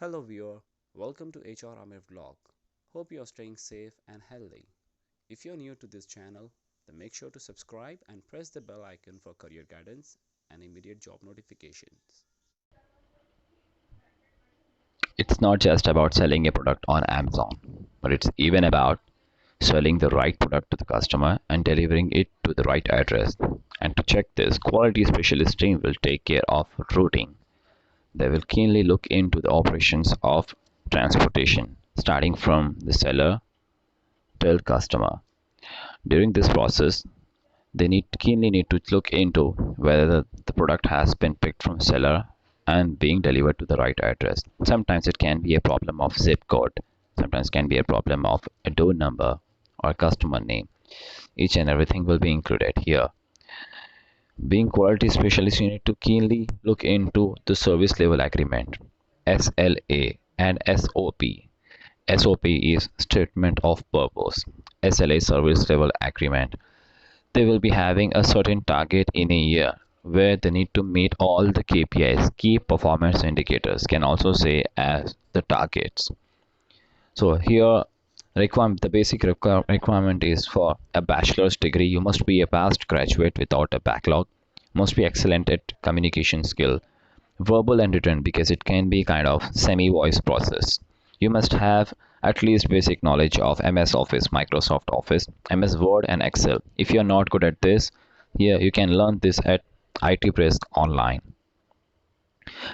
Hello viewer, welcome to HR Amir vlog. Hope you are staying safe and healthy. If you're new to this channel, then make sure to subscribe and press the bell icon for career guidance and immediate job notifications. It's not just about selling a product on Amazon, but it's even about selling the right product to the customer and delivering it to the right address. And to check this, quality specialist team will take care of routing. They will keenly look into the operations of transportation, starting from the seller till customer. During this process, they keenly need to look into whether the product has been picked from seller and being delivered to the right address. Sometimes it can be a problem of zip code, sometimes can be a problem of a door number or customer name. Each and everything will be included here. Being quality specialist, you need to keenly look into the service level agreement, SLA and SOP. SOP is statement of purpose. SLA, service level agreement. They will be having a certain target in a year where they need to meet all the KPIs, key performance indicators, can also say as the targets. So here the basic requirement is for a bachelor's degree. You must be a past graduate without a backlog, must be excellent at communication skill, verbal and written, because it can be kind of semi-voice process. You must have at least basic knowledge of MS Office, Microsoft Office, MS Word and Excel. If you're not good at this, here you can learn this at IT Press online.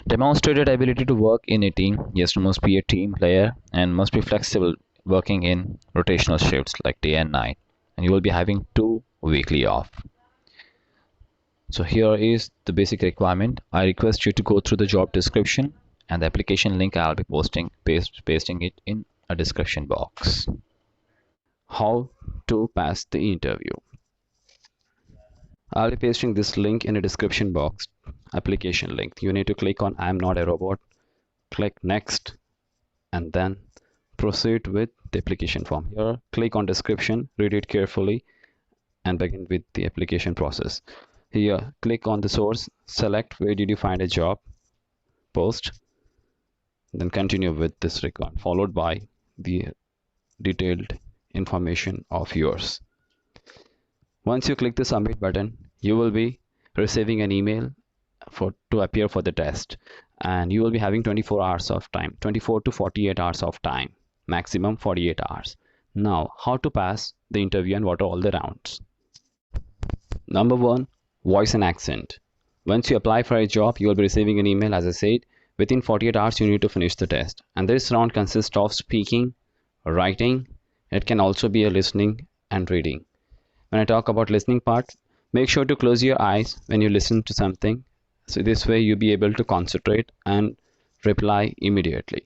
Demonstrated ability to work in a team. Yes, you must be a team player and must be flexible working in rotational shifts like day and night. And you will be having 2 weekly off. So here is the basic requirement. I request you to go through the job description and the application link. I'll be pasting it in a description box. How to pass the interview? I'll be pasting this link in a description box. Application link. You need to click on I am not a robot, click next, and then proceed with the application form. Here, click on description, read it carefully, and begin with the application process. Here, click on the source, select where did you find a job post, then continue with this record, followed by the detailed information of yours. Once you click the submit button, you will be receiving an email to appear for the test, and you will be having 24 hours of time, 24 to 48 hours of time, maximum 48 hours. Now, how to pass the interview and what are all the rounds? Number 1, voice and accent. Once you apply for a job, you will be receiving an email. As I said, within 48 hours you need to finish the test, and this round consists of speaking, writing. It can also be a listening and reading. When I talk about listening part, make sure to close your eyes when you listen to something, so this way you'll be able to concentrate and reply immediately.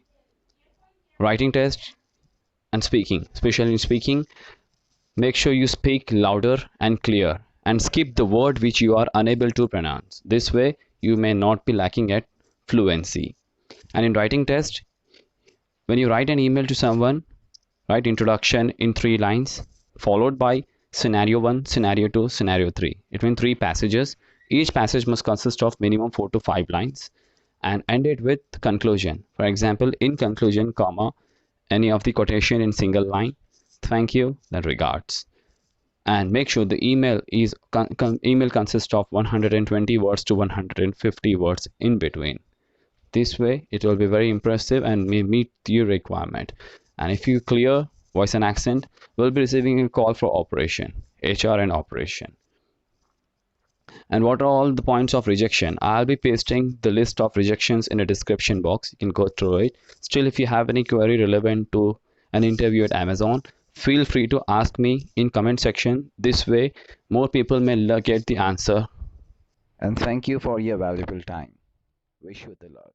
Writing test and speaking, especially in speaking, make sure you speak louder and clear and skip the word which you are unable to pronounce. This way you may not be lacking at fluency. And in writing test, when you write an email to someone, write introduction in 3 lines, followed by scenario 1, scenario 2, scenario 3. It means 3 passages. Each passage must consist of minimum 4 to 5 lines, and end it with conclusion. For example, in conclusion, comma, any of the quotation in single line, thank you, then regards. And make sure the email consists of 120 words to 150 words in between. This way it will be very impressive and may meet your requirement. And if you clear voice and accent, will be receiving a call for operation, HR and operation. And what are all the points of rejection? I'll be pasting the list of rejections in a description box. You can go through it. Still, if you have any query relevant to an interview at Amazon, feel free to ask me in comment section. This way more people may get the answer. And thank you for your valuable time. Wish you the luck.